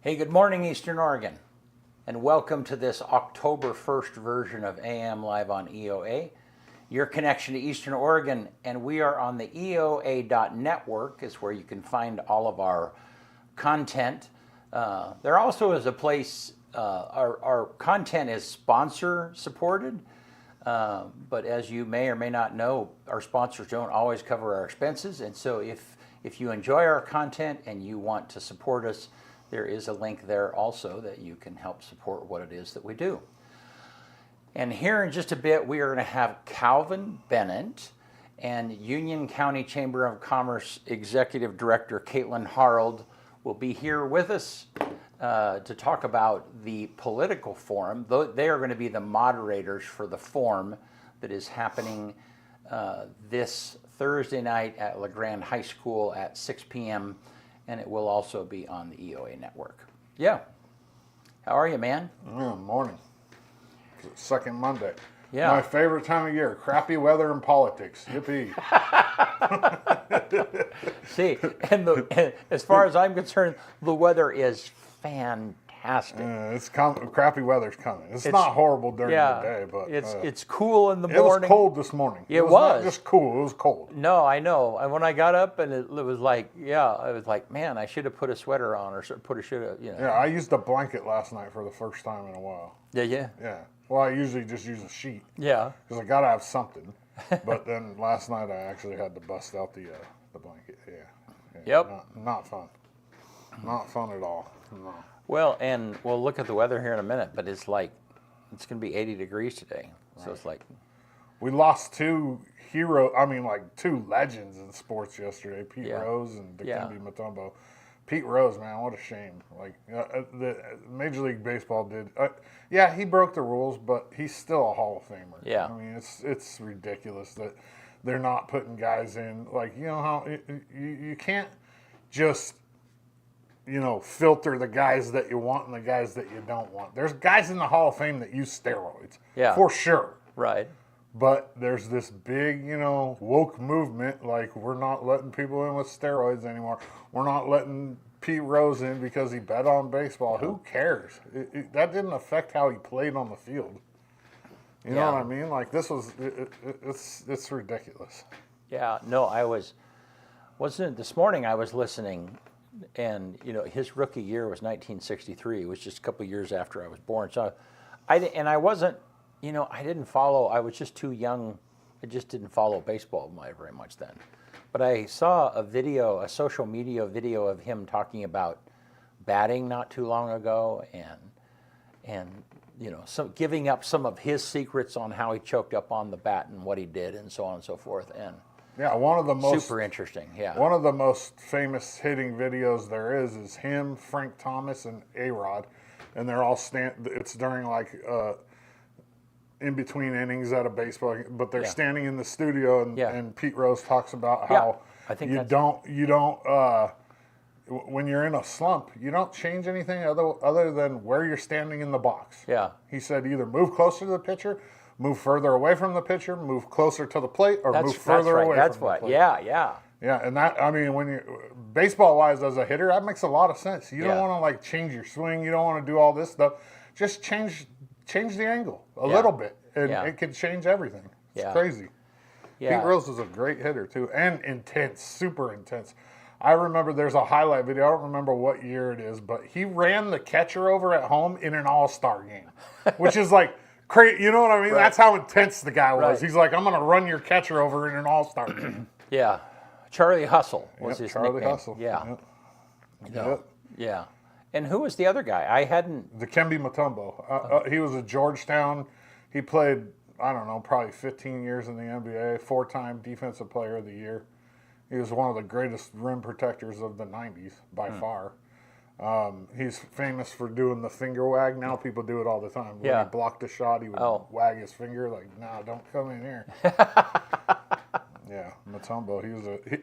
Hey, good morning, Eastern Oregon, and welcome to this October 1st version of AM Live on EOA, your connection to Eastern Oregon, and we are on the EOA.network is where you can find all of our content. There also is a place, our content is sponsor supported, but as you may or may not know, our sponsors don't always cover our expenses, and so if you enjoy our content and you want to support us, there is a link there also that you can help support what it is that we do. And here in just a bit, we are going to have Calvin Bennet and Union County Chamber of Commerce Executive Director Caitlin Harrold will be here with us to talk about the political forum. They are going to be the moderators for the forum that is happening this Thursday night at LeGrand High School at 6 p.m., and it will also be on the EOA network. Yeah. How are you, man? Morning. Second Monday. Yeah. My favorite time of year. Crappy weather and politics. Yippee. See, and as far as I'm concerned, the weather is fantastic. Crappy weather's coming. It's not horrible during the day, but it's cool in the morning. It was cold this morning. It was not just cool. It was cold. No, I know. And when I got up, and it was like, I was like, man, I should have put a sweater on or should have. Yeah, I used a blanket last night for the first time in a while. Yeah. Yeah. Well, I usually just use a sheet. Yeah. Because I gotta have something. But then last night I actually had to bust out the blanket. Yeah. Yep. Not fun. Not fun at all. No. Well, and we'll look at the weather here in a minute, but it's going to be 80 degrees today. So it's like. We lost two legends in sports yesterday, Pete Rose and Dikembe Mutombo. Pete Rose, man, what a shame. The Major League Baseball did. He broke the rules, but he's still a Hall of Famer. Yeah. I mean, it's ridiculous that they're not putting guys in. How you can't just filter the guys that you want and the guys that you don't want. There's guys in the Hall of Fame that use steroids. Yeah. For sure. Right. But there's this big, woke movement, we're not letting people in with steroids anymore. We're not letting Pete Rose in because he bet on baseball. Who cares? That didn't affect how he played on the field. You know what I mean? It's ridiculous. Yeah, no, this morning I was listening, and, his rookie year was 1963. It was just a couple of years after I was born. So I wasn't, I didn't follow. I was just too young. I just didn't follow baseball very much then. But I saw a social media video of him talking about batting not too long ago, and giving up some of his secrets on how he choked up on the bat and what he did and so on and so forth. And one of the most super interesting. Yeah, one of the most famous hitting videos there is him, Frank Thomas, and A-Rod, and they're all It's during in between innings at a baseball, but they're standing in the studio, and Pete Rose talks about how when you're in a slump, you don't change anything other than where you're standing in the box. Yeah. He said either move closer to the pitcher, move further away from the pitcher, move closer to the plate, or move further away from the plate. Yeah. Yeah, and when you baseball-wise as a hitter, that makes a lot of sense. You don't want to change your swing. You don't want to do all this stuff. Just change the angle a little bit, and it can change everything. It's crazy. Yeah. Pete Rose is a great hitter too, and intense, super intense. I remember there's a highlight video. I don't remember what year it is, but he ran the catcher over at home in an all-star game, which is crazy. You know what I mean? Right. That's how intense the guy was. Right. He's like, I'm going to run your catcher over in an all-star game. Yeah. Charlie Hustle was his nickname. Charlie Hustle. Yeah. Yeah. And who was the other guy? I hadn't... Dikembe Mutombo. He was at Georgetown. He played, I don't know, probably 15 years in the NBA, 4-time Defensive Player of the Year. He was one of the greatest rim protectors of the 90s, by far. He's famous for doing the finger wag. Now people do it all the time. When he blocked a shot, he would wag his finger nah, don't come in here. Yeah, Mutombo.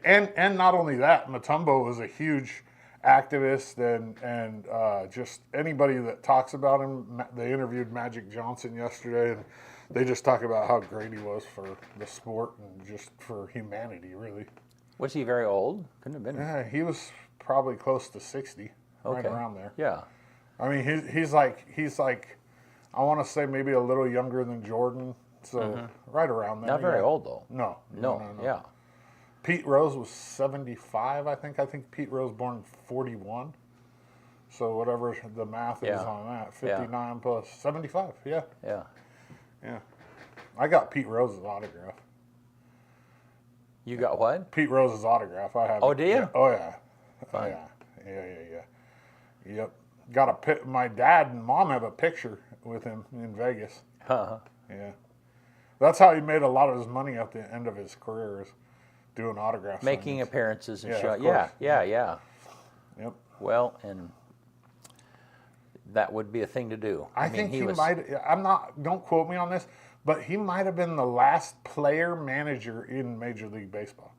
And not only that, Mutombo was a huge activist and just anybody that talks about him. They interviewed Magic Johnson yesterday, and they just talk about how great he was for the sport and just for humanity, really. Was he very old? Couldn't have been. Yeah, he was probably close to 60. right around there. Yeah. I mean, he's like I want to say maybe a little younger than Jordan, so right around there. Not very old though. No. Yeah. Pete Rose was 75, I think. I think Pete Rose born in 41. So whatever the math is on that, 59 plus 75. Yeah. Yeah. Yeah. I got Pete Rose's autograph. You got what? Pete Rose's autograph. I have. Oh, do you? Yeah. Oh yeah. Fun. Oh, yeah. Yep. Got a my dad and mom have a picture with him in Vegas. Huh. Yeah. That's how he made a lot of his money at the end of his career, is doing autograph Making signings. appearances and Yeah, show. of Yeah. course. Yeah. Yep. Well, and that would be a thing to do. I mean, think he was, might. I'm not. Don't quote me on this, but he might have been the last player manager in Major League Baseball.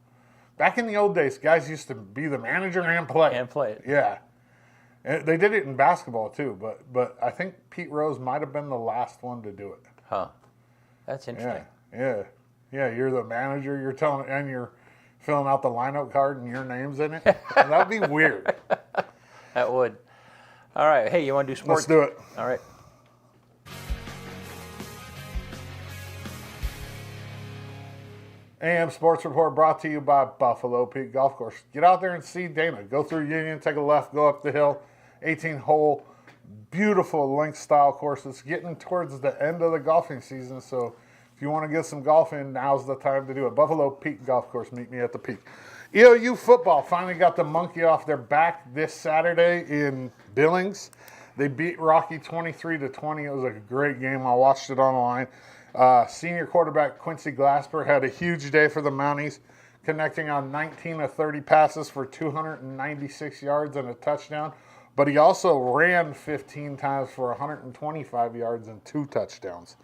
Back in the old days, guys used to be the manager and play. And play it. Yeah. And they did it in basketball too, but I think Pete Rose might have been the last one to do it. Huh. That's interesting. Yeah. You're the manager. You're telling, and you're filling out the lineup card, and your name's in it. That'd be weird. That would. All right. Hey, you want to do sports? Let's do it. All right. AM Sports Report brought to you by Buffalo Peak Golf Course. Get out there and see Dana. Go through Union, take a left, go up the hill. 18-hole, beautiful link-style course. It's getting towards the end of the golfing season, so if you want to get some golf in, now's the time to do it. Buffalo Peak Golf Course. Meet me at the Peak. EOU football finally got the monkey off their back this Saturday in Billings. They beat Rocky 23-20. It was a great game. I watched it online. Senior quarterback Quincy Glasper had a huge day for the Mounties, connecting on 19 of 30 passes for 296 yards and a touchdown. But he also ran 15 times for 125 yards and 2 touchdowns.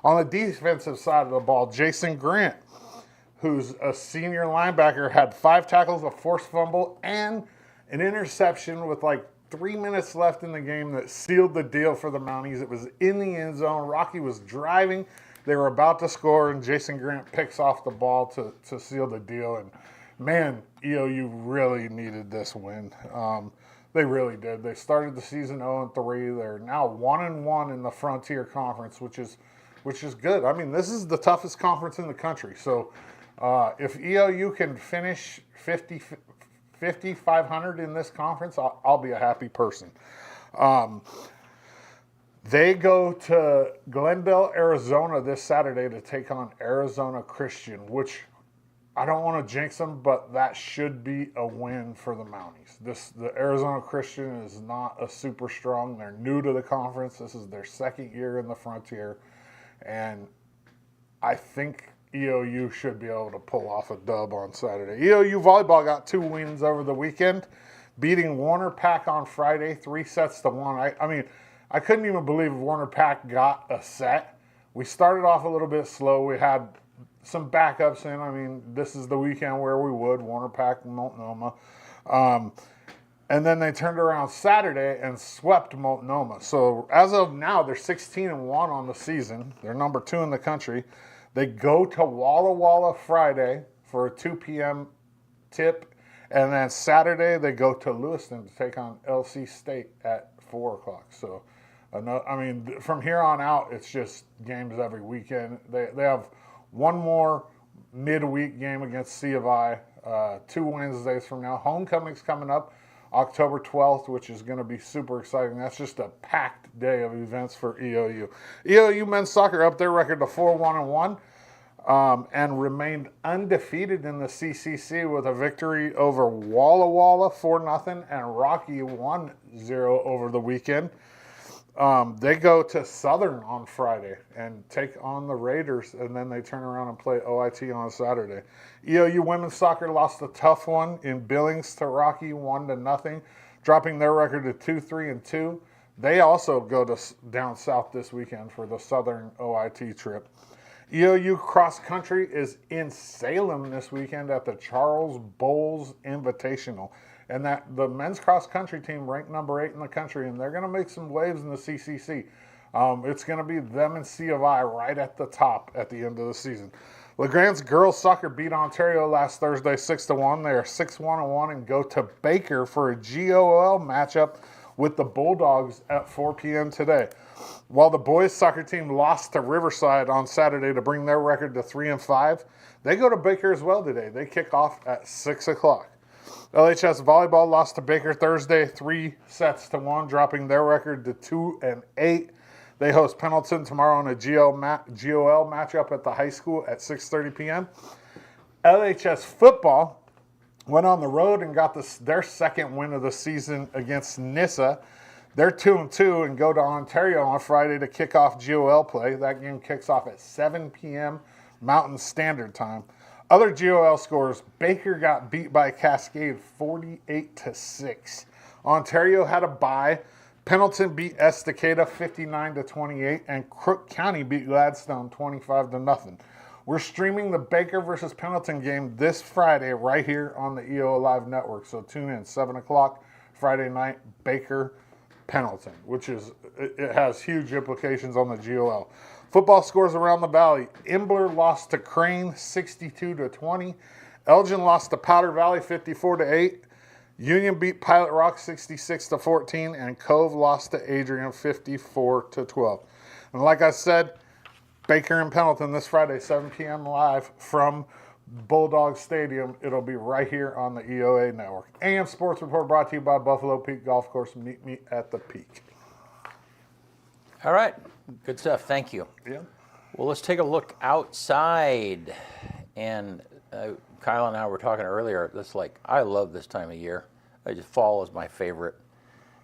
On the defensive side of the ball, Jason Grant, who's a senior linebacker, had 5 tackles, a forced fumble, and an interception with like 3 minutes left in the game that sealed the deal for the Mounties. It was in the end zone. Rocky was driving. They were about to score, and Jason Grant picks off the ball to seal the deal. And, man, EOU really needed this win. They really did. They started the season 0-3. They're now 1-1 in the Frontier Conference, which is good. I mean, this is the toughest conference in the country. So if EOU can finish 5,500 in this conference, I'll be a happy person. They go to Glendale, Arizona this Saturday to take on Arizona Christian, which I don't want to jinx them, but that should be a win for the Mounties. The Arizona Christian is not a super strong. They're new to the conference. This is their second year in the Frontier, and I think EOU should be able to pull off a dub on Saturday. EOU volleyball got 2 wins over the weekend, beating Warner Pack on Friday 3-1. I mean, I couldn't even believe Warner Pack got a set. We started off a little bit slow. We had some backups in. I mean, this is the weekend where we would, Warner Pack and Multnomah. And then they turned around Saturday and swept Multnomah. So as of now, they're 16-1 on the season. They're number 2 in the country. They go to Walla Walla Friday for a 2 p.m. tip. And then Saturday, they go to Lewiston to take on LC State at 4 o'clock. So, I mean, from here on out, it's just games every weekend. They have one more midweek game against C of I, 2 Wednesdays from now. Homecoming's coming up October 12th, which is going to be super exciting. That's just a packed day of events for EOU. EOU men's soccer up their record to 4-1-1 and remained undefeated in the CCC with a victory over Walla Walla 4-0 and Rocky 1-0 over the weekend. They go to Southern on Friday and take on the Raiders, and then they turn around and play OIT on Saturday. EOU women's soccer lost a tough one in Billings to Rocky 1-0, dropping their record to 2-3-2. They also go to down south this weekend for the Southern OIT trip. EOU cross country is in Salem this weekend at the Charles Bowles Invitational. And that the men's cross country team ranked number 8 in the country, and they're going to make some waves in the CCC. It's going to be them and C of I right at the top at the end of the season. LeGrand's girls soccer beat Ontario last Thursday 6-1. They are 6-1-1 and go to Baker for a GOL matchup with the Bulldogs at 4 p.m. today. While the boys soccer team lost to Riverside on Saturday to bring their record to 3-5, they go to Baker as well today. They kick off at 6 o'clock. LHS volleyball lost to Baker Thursday 3-1, dropping their record to 2-8. They host Pendleton tomorrow in a GOL matchup at the high school at 6:30 p.m. LHS football went on the road and got their second win of the season against Nissa. They're 2-2 and go to Ontario on Friday to kick off GOL play. That game kicks off at 7 p.m. Mountain Standard Time. Other GOL scores: Baker got beat by Cascade 48-6. Ontario had a bye. Pendleton beat Estacada 59-28, and Crook County beat Gladstone 25-0. We're streaming the Baker versus Pendleton game this Friday right here on the EOA Live Network. So tune in 7 o'clock Friday night, Baker Pendleton, which is it has huge implications on the GOL. Football scores around the valley: Imbler lost to Crane 62-20. Elgin lost to Powder Valley 54-8. Union beat Pilot Rock 66-14, and Cove lost to Adrian 54-12. And like I said, Baker and Pendleton this Friday, 7 p.m. live from Bulldog Stadium. It'll be right here on the EOA Network. AM Sports Report brought to you by Buffalo Peak Golf Course. Meet me at the Peak. All right. Good stuff. Thank you. Yeah. Well, let's take a look outside. And Kyle and I were talking earlier. That's like, I love this time of year. Fall is my favorite,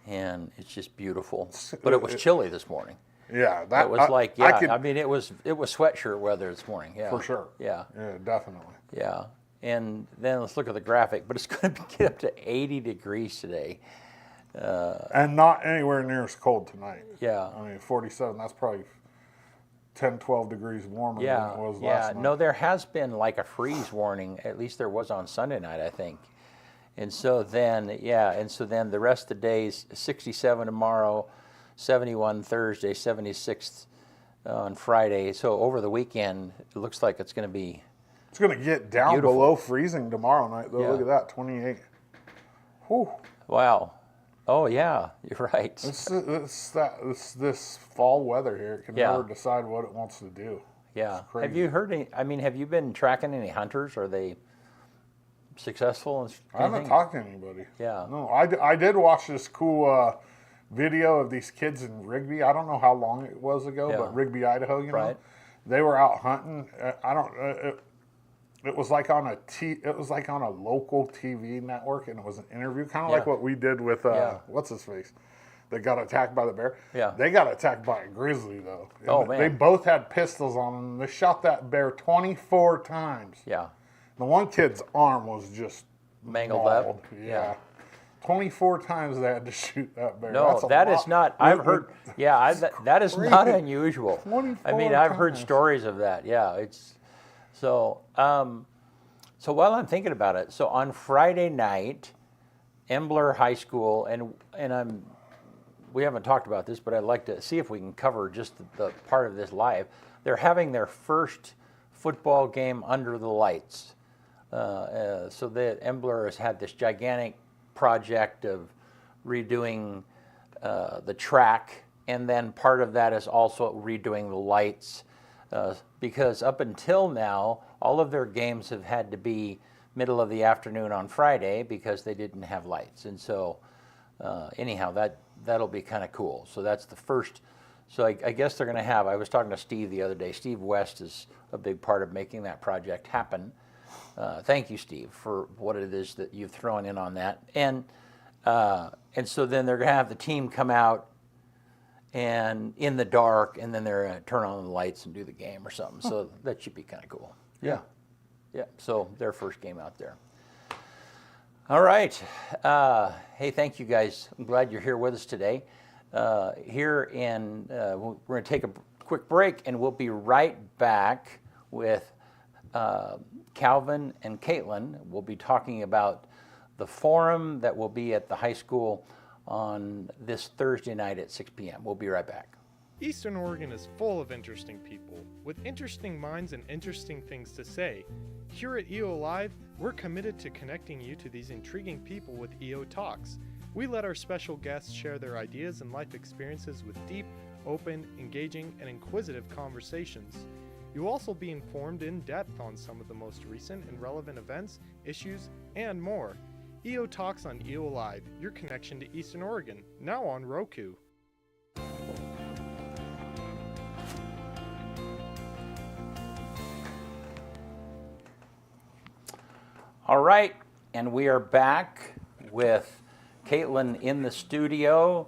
and it's just beautiful. But it was chilly this morning. Yeah, it was it was sweatshirt weather this morning. Yeah, for sure. Yeah, definitely. Yeah, and then let's look at the graphic. But it's going to get up to 80 degrees today, and not anywhere near as cold tonight. Yeah, I mean 47. That's probably 10, 12 degrees warmer than it was last night. No, there has been like a freeze warning. At least there was on Sunday night, I think. And so then, the rest of the days, 67 tomorrow, 71 Thursday, 76 on Friday. So over the weekend, it looks like it's going to be It's going to get down beautiful. Below freezing tomorrow night, though. Yeah. Look at that, 28. Whew. Wow. Oh, yeah, you're right. It's this fall weather here. It can never decide what it wants to do. Yeah. Have you heard have you been tracking any hunters? Are they successful? I haven't talked to anybody. Yeah. No, I did watch this cool video of these kids in Rigby. I don't know how long it was ago, but Rigby, Idaho, you know. They were out hunting. It was like on a local TV network, and it was an interview, kind of like what we did with what's his face, that got attacked by the bear. Yeah, they got attacked by a grizzly though. And man, they both had pistols on them. They shot that bear 24 times. Yeah, the one kid's arm was just mangled up. Yeah. 24 times they had to shoot that bear. No, that is not. I've heard. Yeah, that is not unusual. 24 I mean, I've heard stories of that. Yeah, it's. So, so while I'm thinking about it, so on Friday night, Embler High School, and we haven't talked about this, but I'd like to see if we can cover just the part of this live. They're having their first football game under the lights. So that Embler has had this gigantic project of redoing the track, and then part of that is also redoing the lights. Because up until now, all of their games have had to be middle of the afternoon on Friday because they didn't have lights. And so anyhow, that'll be kind of cool. So that's the first. So I guess they're going to have, I was talking to Steve the other day. Steve West is a big part of making that project happen. Thank you, Steve, for what it is that you've thrown in on that. And so then they're going to have the team come out and in the dark, and then they're going to turn on the lights and do the game or something. So that should be kind of cool. Yeah. Yeah. So their first game out there. All right. Hey, thank you guys. I'm glad you're here with us today. We're going to take a quick break, and we'll be right back with Calvin and Caitlin. We'll be talking about the forum that will be at the high school on this Thursday night at 6 p.m. We'll be right back. Eastern Oregon is full of interesting people, with interesting minds and interesting things to say. Here at EO Live, we're committed to connecting you to these intriguing people with EO Talks. We let our special guests share their ideas and life experiences with deep, open, engaging, and inquisitive conversations. You'll also be informed in depth on some of the most recent and relevant events, issues, and more. EO Talks on EO Live, your connection to Eastern Oregon, now on Roku. All right, and we are back with Caitlin in the studio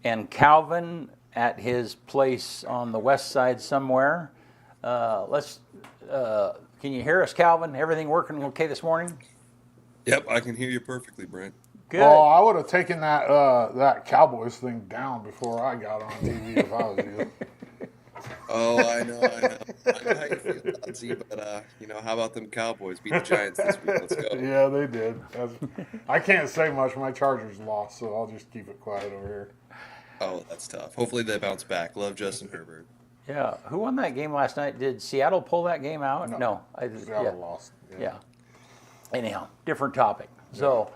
and Calvin at his place on the west side somewhere. Can you hear us, Calvin? Everything working okay this morning? Yep, I can hear you perfectly, Brent. Good. Oh, I would have taken that Cowboys thing down before I got on TV if I was you. Oh, I know. I know how you feel, Nazi, but how about them Cowboys beat the Giants this week? Let's go. Yeah, they did. I can't say much. My Chargers lost, so I'll just keep it quiet over here. Oh, that's tough. Hopefully they bounce back. Love Justin Herbert. Yeah. Who won that game last night? Did Seattle pull that game out? No. Seattle lost. Yeah. Anyhow, different topic. So,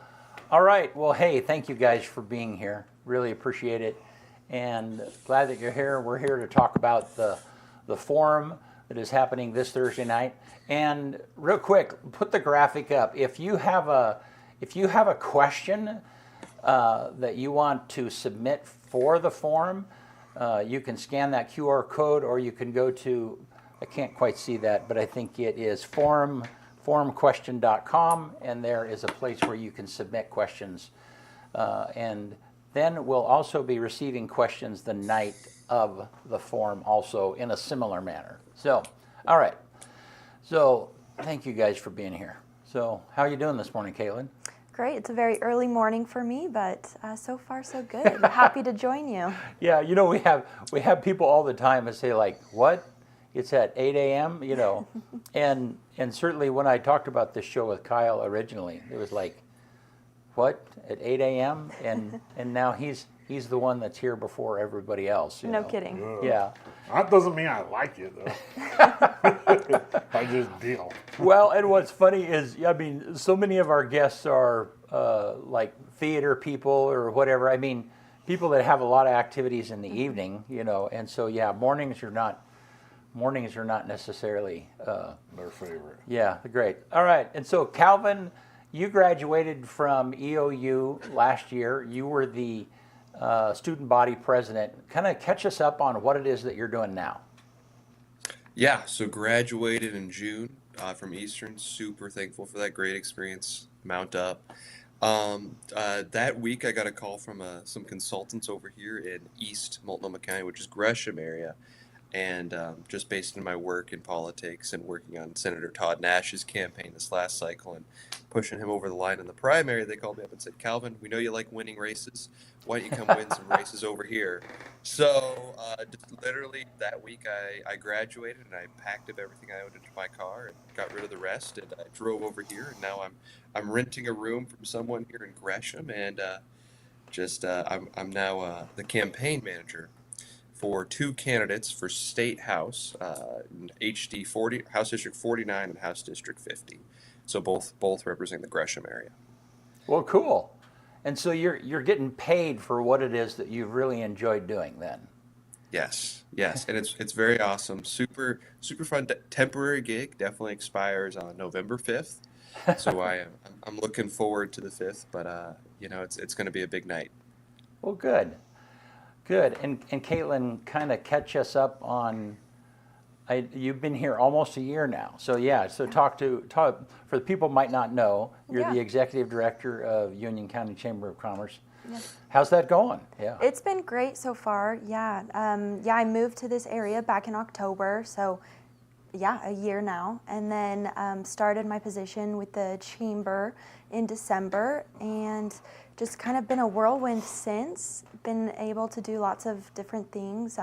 all right. Well, hey, thank you guys for being here. Really appreciate it. And glad that you're here. We're here to talk about the forum that is happening this Thursday night. And real quick, put the graphic up. If you have a question that you want to submit for the forum, you can scan that QR code, or you can go to, I can't quite see that, but I think it is forumquestion.com, and there is a place where you can submit questions. And then we'll also be receiving questions the night of the forum also in a similar manner. So, all right. So, thank you guys for being here. So, how are you doing this morning, Caitlin? Great. It's a very early morning for me, but so far so good. Happy to join you. Yeah, we have people all the time that say like, "What? It's at 8 a.m." And certainly when I talked about this show with Kyle originally, it was like, "What? At 8 a.m.?" And now he's the one that's here before everybody else. No kidding. Yeah. That doesn't mean I like it, though. I just deal. Well, and what's funny is, I mean, so many of our guests are like theater people or whatever. I mean, people that have a lot of activities in the evening, and so yeah, mornings are not necessarily Their favorite. Yeah, great. All right, and so Calvin, you graduated from EOU last year. You were the student body president. Kind of catch us up on what it is that you're doing now. Yeah, so graduated in June from Eastern. Super thankful for that great experience. Mount up. That week I got a call from some consultants over here in East Multnomah County, which is Gresham area. And just based on my work in politics and working on Senator Todd Nash's campaign this last cycle and pushing him over the line in the primary, they called me up and said, "Calvin, we know you like winning races. Why don't you come win some races over here?" So just literally that week I graduated and I packed up everything I owned into my car and got rid of the rest, and I drove over here, and now I'm renting a room from someone here in Gresham, and I'm now the campaign manager for two candidates for State House, HD 40, House District 49 and House District 50. So both represent the Gresham area. Well, cool. And so you're getting paid for what it is that you've really enjoyed doing then. Yes, and it's very awesome. Super fun temporary gig. Definitely expires on November 5th. So I'm looking forward to the 5th, but it's going to be a big night. Well, good. And Caitlin, kind of catch us up on. You've been here almost a year now, so yeah. So talk for the people who might not know. You're the executive director of Union County Chamber of Commerce. Yes. How's that going? Yeah. It's been great so far. Yeah. I moved to this area back in October, so yeah, a year now, and then started my position with the chamber in December, and just kind of been a whirlwind since. Been able to do lots of different things,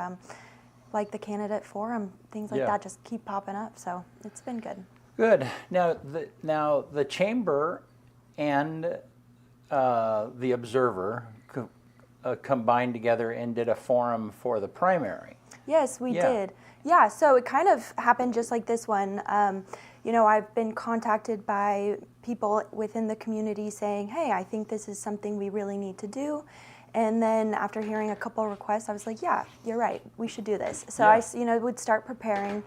like the candidate forum, things like that just keep popping up. So it's been good. Good. Now the chamber and the Observer combined together and did a forum for the primary. Yes, we Yeah. did. Yeah, so it kind of happened just like this one. I've been contacted by people within the community saying, hey, I think this is something we really need to do. And then after hearing a couple requests, I was like, yeah, you're right, we should do this. So Yeah. I would start preparing.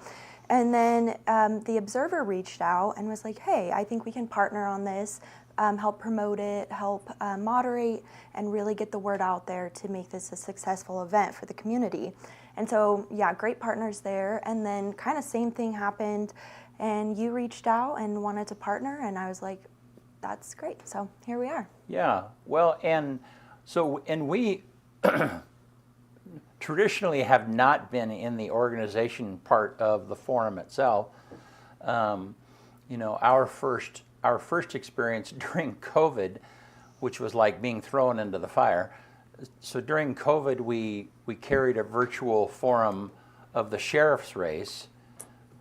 And then the Observer reached out and was like, hey, I think we can partner on this, help promote it, help moderate, and really get the word out there to make this a successful event for the community. And so, yeah, great partners there. And then kind of same thing happened, and you reached out and wanted to partner, and I was like, that's great. So here we are. Yeah. Well, and we traditionally have not been in the organization part of the forum itself. Our first experience during COVID, which was like being thrown into the fire. So during COVID, we carried a virtual forum of the sheriff's race,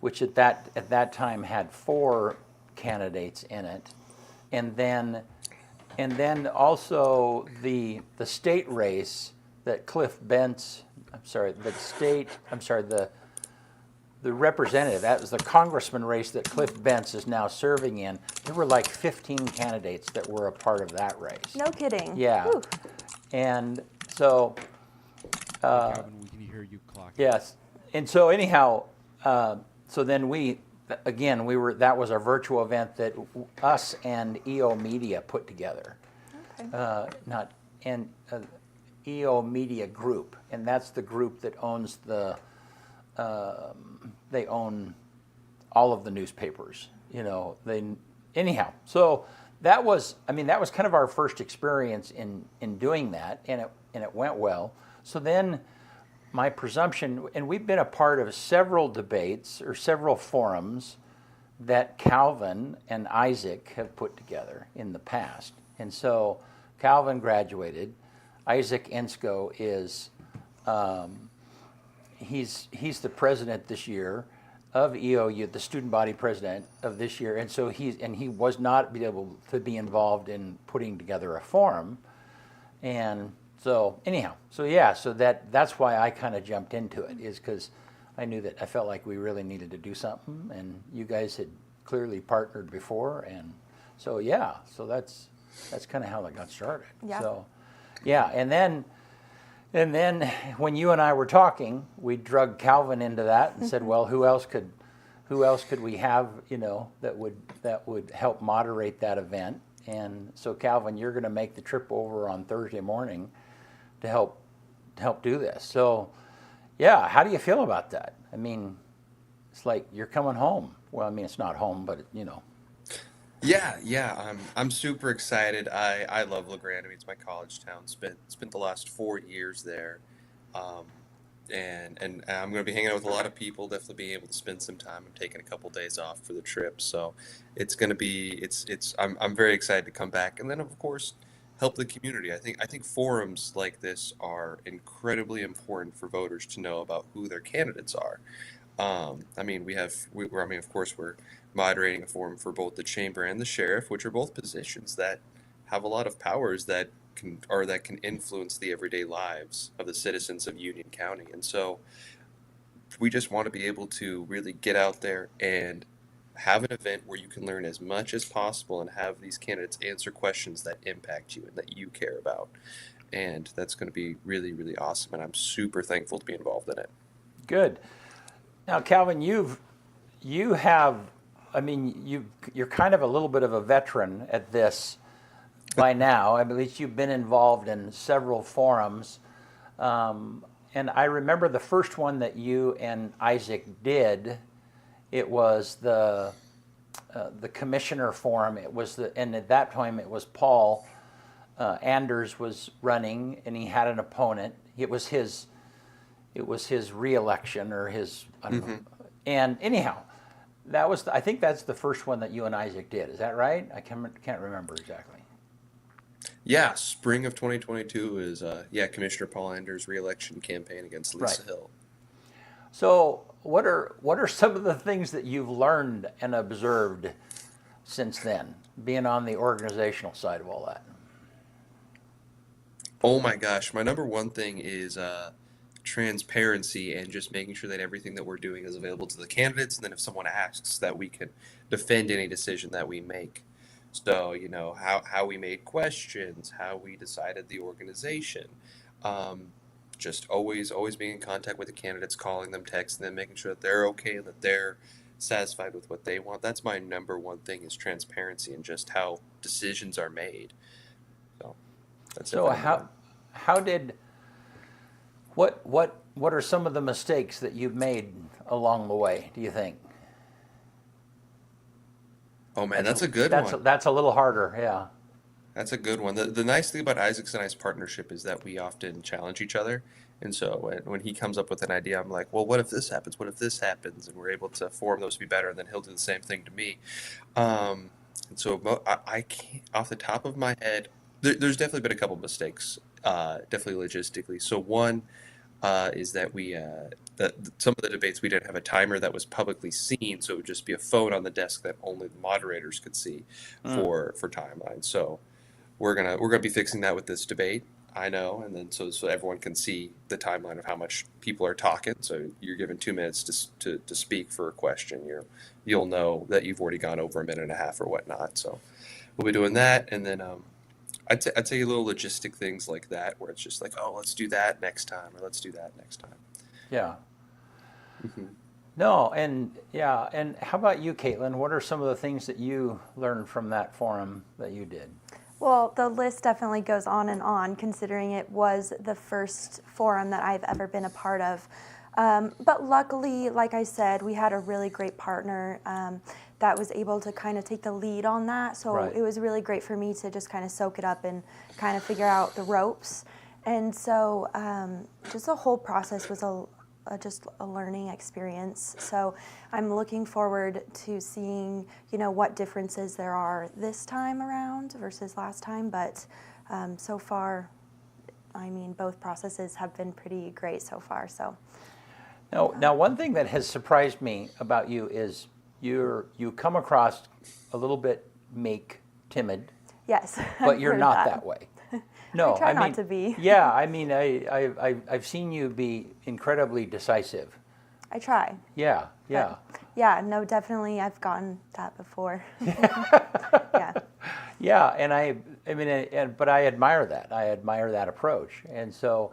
which at that time had 4 candidates in it, and then also the state race that the representative, that was the congressman race that Cliff Bentz is now serving in. There were like 15 candidates that were a part of that race. No kidding. Yeah. Whew. And so, Calvin, we can hear you clocking. yes. And so anyhow, so then that was our virtual event that us and EO Media put together. Okay. EO Media Group, and that's the group that owns they own all of the newspapers. Anyhow. So that was kind of our first experience in doing that, and it went well. So then my presumption, and we've been a part of several debates or several forums that Calvin and Isaac have put together in the past. And so Calvin graduated. Isaac Ensko is he's the president this year of EOU, the student body president of this year, and so he was not able to be involved in putting together a forum, and so anyhow, so that's why I kind of jumped into it, is because I knew that I felt like we really needed to do something, and you guys had clearly partnered before, and so so that's kind of how it got started. Yeah. So and then when you and I were talking, we drug Calvin into that and said, well, who else could we have, that would help moderate that event? And so Calvin, you're going to make the trip over on Thursday morning to help do this. So how do you feel about that? I mean, it's like you're coming home. Well, I mean, it's not home, but Yeah, I'm super excited. I love LeGrand. I mean, it's my college town. Spent the last 4 years there, and I'm going to be hanging out with a lot of people. Definitely being able to spend some time. I'm taking a couple days off for the trip, so it's going to be I'm very excited to come back, and then of course help the community. I think forums like this are incredibly important for voters to know about who their candidates are. Of course, we're moderating a forum for both the chamber and the sheriff, which are both positions that have a lot of powers that can influence the everyday lives of the citizens of Union County. And so we just want to be able to really get out there and have an event where you can learn as much as possible and have these candidates answer questions that impact you and that you care about. And that's going to be really, really awesome. And I'm super thankful to be involved in it. Good. Now, Calvin, you're kind of a little bit of a veteran at this by now. At least you've been involved in several forums. And I remember the first one that you and Isaac did. It was the commissioner forum. And at that time it was Paul Anders was running, and he had an opponent. It was his re-election or his. I don't know. And anyhow, I think that's the first one that you and Isaac did. Is that right? I can't remember exactly. Yeah, spring of 2022 is Commissioner Paul Anders' re-election campaign against Lisa Hill. So what are some of the things that you've learned and observed since then, being on the organizational side of all that? Oh my gosh, my number one thing is transparency and just making sure that everything that we're doing is available to the candidates, and then if someone asks, that we can defend any decision that we make. So, how we made questions, how we decided the organization, um, just always being in contact with the candidates, calling them, texting them, making sure that they're okay and that they're satisfied with what they want. That's my number one thing, is transparency and just how decisions are made. So that's So it. how did what are some of the mistakes that you've made along the way, do you think? Oh man, that's a good one. That's a little harder, yeah. That's a good one. The nice thing about Isaac's and I's partnership is that we often challenge each other. And so when he comes up with an idea, I'm like, well, what if this happens? What if this happens? And we're able to form those to be better. And then he'll do the same thing to me. And so I can't, off the top of my head, there's definitely been a couple mistakes, definitely logistically. So one is that some of the debates, we didn't have a timer that was publicly seen. So it would just be a phone on the desk that only the moderators could see for timelines. So we're gonna be fixing that with this debate, I know, and then so everyone can see the timeline of how much people are talking. So you're given 2 minutes to speak for a question. You'll know that you've already gone over a minute and a half or whatnot. So we'll be doing that, and then I'd say little logistic things like that, where it's just like, oh, let's do that next time, or let's do that next time. Yeah. Mm-hmm. No, and how about you, Caitlin? What are some of the things that you learned from that forum that you did? Well, the list definitely goes on, considering it was the first forum that I've ever been a part of. But luckily, like I said, we had a really great partner that was able to kind of take the lead on that. So Right. It was really great for me to just kind of soak it up and kind of figure out the ropes. And so just the whole process was just a learning experience. So I'm looking forward to seeing, what differences there are this time around versus last time. But so far, I mean, both processes have been pretty great so far. So Now one thing that has surprised me about you is you come across a little bit meek, timid, yes, but I've you're heard not that way. No, I try I not mean, to be. Yeah, I mean, I've seen you be incredibly decisive. I try. Yeah. Yeah, no, definitely, I've gotten that before. Yeah. Yeah, and but I admire that. I admire that approach, and so,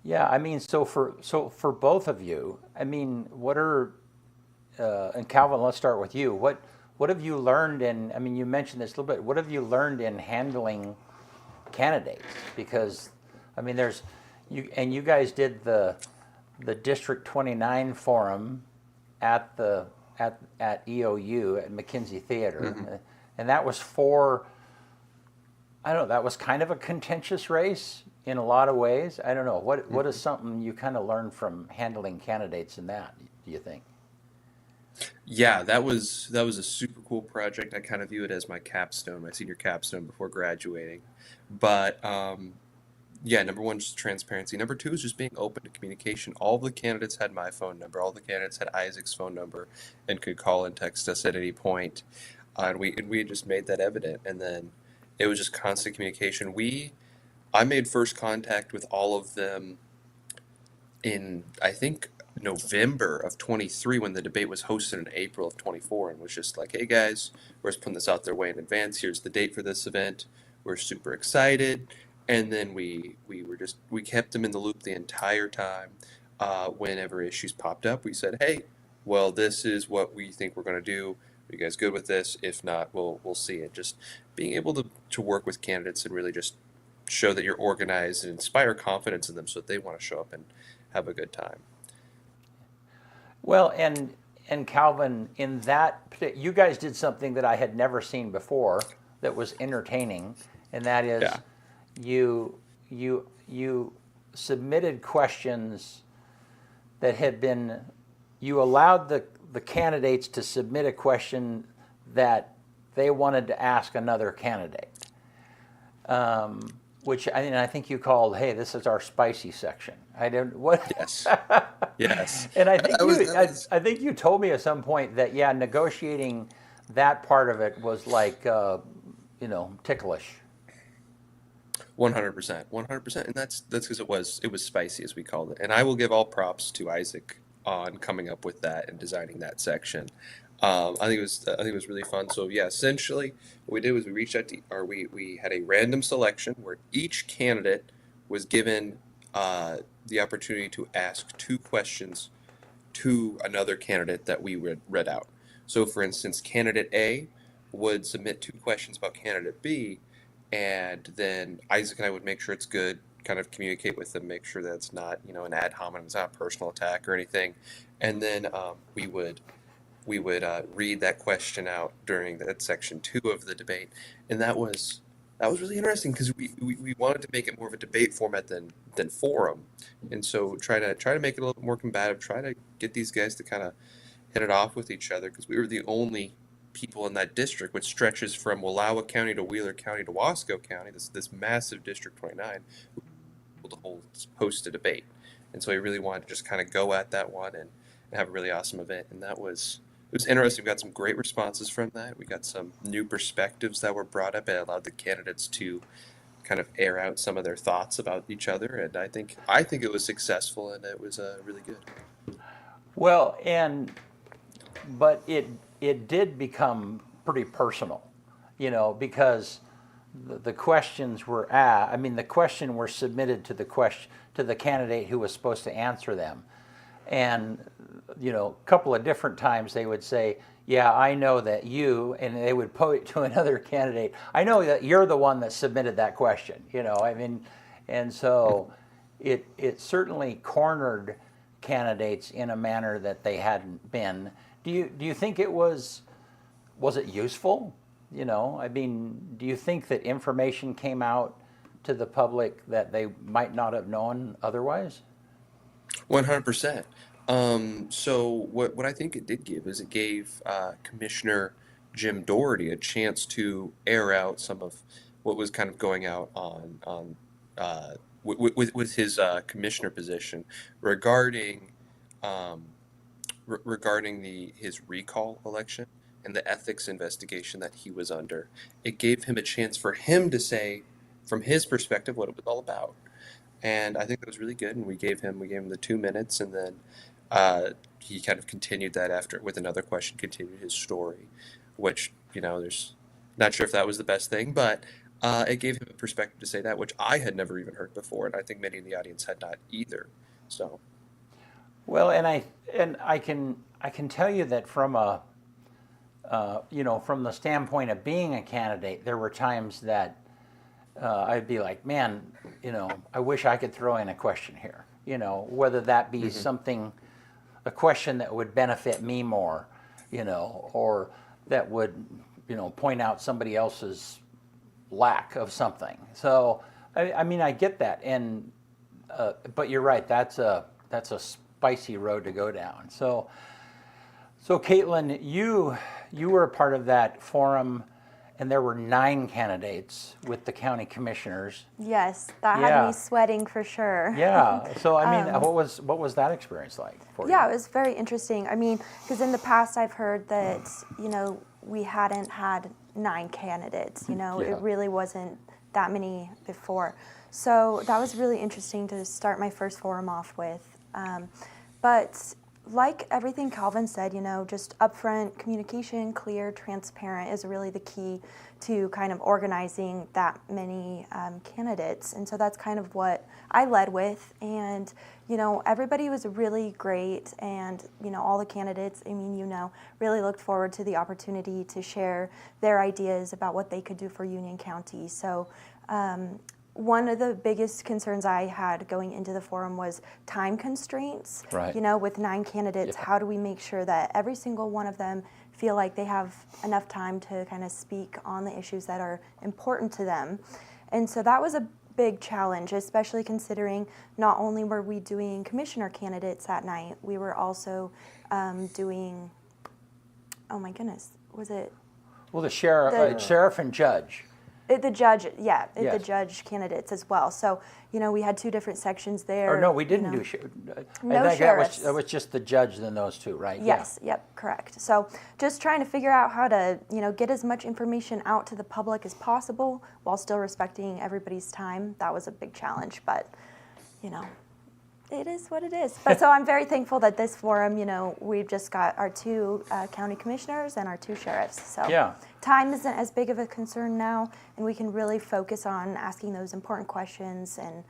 yeah. I mean, so for both of you, I mean, what are and Calvin? Let's start with you. What have you learned in? I mean, you mentioned this a little bit. What have you learned in handling candidates? Because, I mean, you guys did the District 29 forum at EOU at McKinsey Theater, and that was that was kind of a contentious race in a lot of ways. I don't know what is something you kind of learned from handling candidates in that, do you think? Yeah, that was a super cool project. I kind of view it as my capstone, my senior capstone before graduating. But yeah, number one, just transparency. Number two is just being open to communication. All the candidates had my phone number. All the candidates had Isaac's phone number and could call and text us at any point. And we had just made that evident. And then it was just constant communication. I made first contact with all of them in, I think, November of 23, when the debate was hosted in April of 24, and was just like, hey guys, we're just putting this out there way in advance. Here's the date for this event. We're super excited. And then we kept them in the loop the entire time. Whenever issues popped up, we said, hey, well, this is what we think we're going to do. Are you guys good with this? If not, we'll see it. Just being able to work with candidates and really just show that you're organized and inspire confidence in them so that they want to show up and have a good time. Well, and Calvin, in that you guys did something that I had never seen before that was entertaining, and that is you submitted questions that had been, you allowed the candidates to submit a question that they wanted to ask another candidate, which I think you called, hey, this is our spicy section. I don't what. Yes. Yes. And I think you told me at some point that negotiating that part of it was like ticklish. 100%, 100%, and that's because it was spicy, as we called it. And I will give all props to Isaac on coming up with that and designing that section. I think it was really fun. So yeah, essentially what we did was we reached out to, or we had a random selection where each candidate was given the opportunity to ask two questions to another candidate that we read out. So for instance, candidate A would submit two questions about candidate B, and then Isaac and I would make sure it's good, kind of communicate with them, make sure that it's not, an ad hominem, it's not a personal attack or anything, and then we would read that question out during that section 2 of the debate, and that was really interesting because we wanted to make it more of a debate format than forum, and so try to make it a little bit more combative, try to get these guys to kind of hit it off with each other because we were the only people in that district, which stretches from Wallowa County to Wheeler County to Wasco County, this massive District 29, to host a debate. And so we really wanted to just kind of go at that one and have a really awesome event. And it was interesting. We got some great responses from that. We got some new perspectives that were brought up. It allowed the candidates to kind of air out some of their thoughts about each other. And I think it was successful, and it was really good. Well, but it did become pretty personal, because the questions were the question were submitted to the candidate who was supposed to answer them, and a couple of different times they would say, "Yeah, I know that you," and they would point to another candidate. "I know that you're the one that submitted that question." And so it certainly cornered candidates in a manner that they hadn't been. Do you think it was it useful? Do you think that information came out to the public that they might not have known otherwise? 100%. So what I think it did give is it gave Commissioner Jim Doherty a chance to air out some of what was kind of going out on with his commissioner position regarding his recall election and the ethics investigation that he was under. It gave him a chance for him to say, from his perspective, what it was all about. And I think that was really good. And we gave him the 2 minutes, and then he kind of continued that after with another question, continued his story, which there's not sure if that was the best thing, but it gave him a perspective to say that, which I had never even heard before, and I think many in the audience had not either. So, well, and I can tell you that from from the standpoint of being a candidate, there were times that I'd be like, man, I wish I could throw in a question here, whether that be a question that would benefit me more, or that would, point out somebody else's lack of something. So, I get that. And, but you're right, that's a spicy road to go down. So Caitlin, you were a part of that forum, and there were 9 candidates with the county commissioners. Yes, that had me sweating for sure. Yeah. So what was that experience like for you? Yeah, it was very interesting. Because in the past I've heard that we hadn't had 9 candidates. It really wasn't that many before. So that was really interesting to start my first forum off with. But like everything Calvin said, just upfront communication, clear, transparent is really the key to kind of organizing that many candidates. And so that's kind of what I led with. And, everybody was really great. And, all the candidates, really looked forward to the opportunity to share their ideas about what they could do for Union County. So, one of the biggest concerns I had going into the forum was time constraints. Right. With 9 candidates, how do we make sure that every single one of them feel like they have enough time to kind of speak on the issues that are important to them? And so that was a big challenge, especially considering not only were we doing commissioner candidates that night, we were also doing, oh my goodness, was it? Well, the sheriff and judge. The judge, yeah, Yes. the judge candidates as well. So, we had two different sections there. Or no, we didn't you know. do sheriff. No I think sheriffs. that was just the judge, then those two, right? Yes, yep, correct. So just trying to figure out how to, get as much information out to the public as possible while still respecting everybody's time. That was a big challenge, but, it is what it is. But so I'm very thankful that this forum, we've just got our two county commissioners and our two sheriffs. So Yeah. time isn't as big of a concern now, and we can really focus on asking those important questions and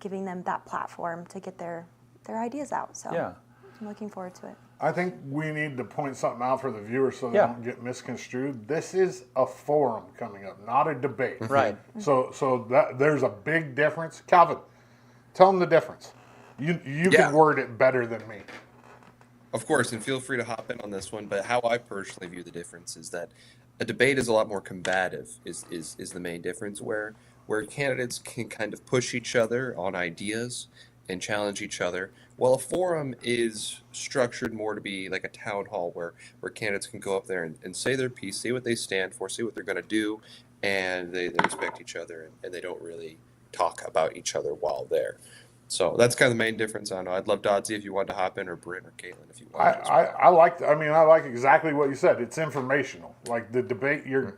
giving them that platform to get their ideas out. So Yeah. I'm looking forward to it. I think we need to point something out for the viewers so they Yeah. don't get misconstrued. This is a forum coming up, not a debate. Right. So that there's a big difference. Calvin, tell them the difference. You Yeah. can word it better than me. Of course, and feel free to hop in on this one, but how I personally view the difference is that a debate is a lot more combative is the main difference, where candidates can kind of push each other on ideas and challenge each other, while a forum is structured more to be like a town hall where candidates can go up there and say their piece, say what they stand for, say what they're going to do, and they respect each other, and they don't really talk about each other while there. So that's kind of the main difference. I don't know. I'd love Dodzy if you wanted to hop in, or Brent or Caitlin if you wanted. as well. I like exactly what you said. It's informational. Like the debate, you're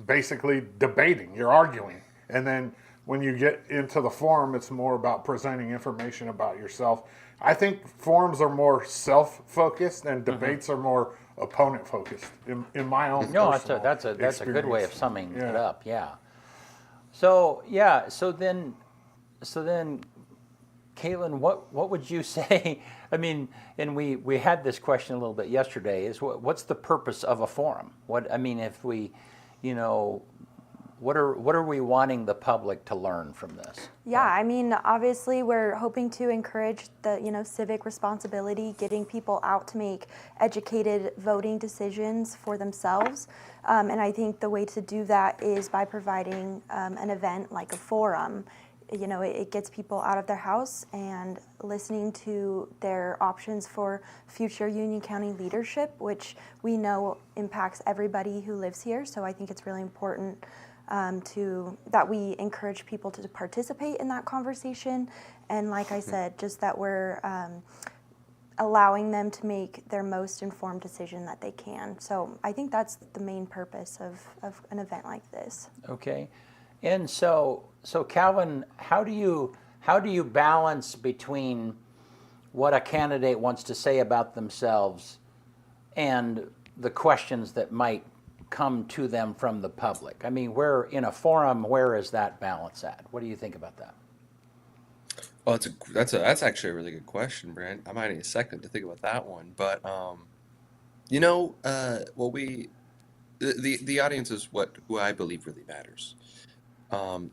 basically debating, you're arguing, and then when you get into the forum, it's more about presenting information about yourself. I think forums are more self-focused, and debates are more opponent-focused. In my own No, personal that's a good way of experience. summing it Yeah. up. Yeah. So then, Caitlin, what would you say? I mean, and we had this question a little bit yesterday. Is what's the purpose of a forum? If we, what are we wanting the public to learn from this? Yeah, obviously we're hoping to encourage the, civic responsibility, getting people out to make educated voting decisions for themselves. And I think the way to do that is by providing an event like a forum. It gets people out of their house and listening to their options for future Union County leadership, which we know impacts everybody who lives here. So I think it's really important that we encourage people to participate in that conversation. And like I said, just that we're allowing them to make their most informed decision that they can. So I think that's the main purpose of an event like this. Okay, and so Calvin, how do you balance between what a candidate wants to say about themselves and the questions that might come to them from the public? I mean, where in a forum, where is that balance at? What do you think about that? Well, that's actually a really good question, Brent. I might need a second to think about that one, but the audience is who I believe really matters.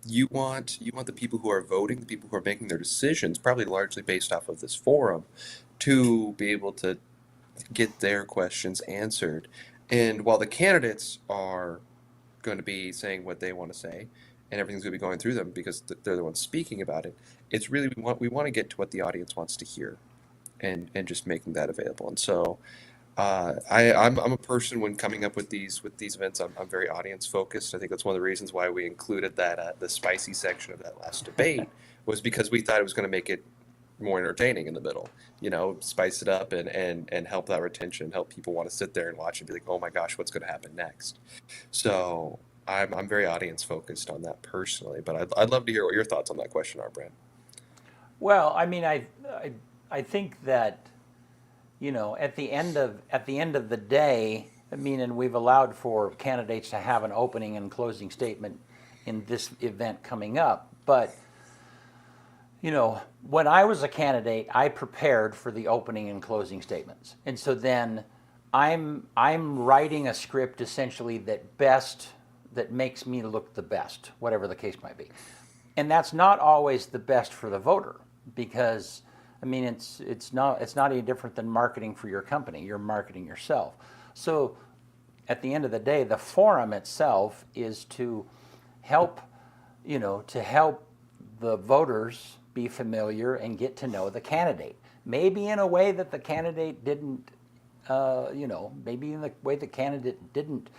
You want the people who are voting, the people who are making their decisions, probably largely based off of this forum, to be able to get their questions answered. And while the candidates are going to be saying what they want to say, and everything's going to be going through them because they're the ones speaking about it, it's really we want to get to what the audience wants to hear, and just making that available. And so I'm a person, when coming up with these events, I'm very audience focused. I think that's one of the reasons why we included that the spicy section of that last debate was because we thought it was going to make it more entertaining in the middle, spice it up and help that retention, help people want to sit there and watch and be like, oh my gosh, what's going to happen next? So I'm very audience focused on that personally, but I'd love to hear what your thoughts on that question are, Brent. Well, I think that, at the end of the day, and we've allowed for candidates to have an opening and closing statement in this event coming up, but when I was a candidate, I prepared for the opening and closing statements, and so then I'm writing a script essentially that makes me look the best, whatever the case might be, and that's not always the best for the voter, because it's not any different than marketing for your company. You're marketing yourself. So at the end of the day, the forum itself is to help the voters be familiar and get to know the candidate. Maybe in a way that the candidate didn't, maybe in the way the candidate didn't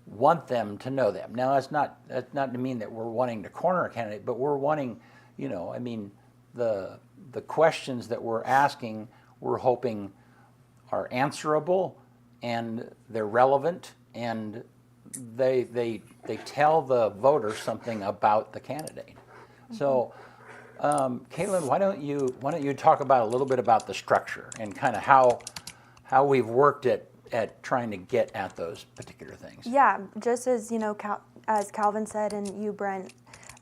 want them to know them. Now, that's not to mean that we're wanting to corner a candidate, but we're wanting, I mean, the questions that we're asking, we're hoping are answerable and they're relevant and they tell the voter something about the candidate. So, Caitlin, why don't you talk about a little bit about the structure and kind of how we've worked at trying to get at those particular things. Yeah, just as as Calvin said, and you, Brent,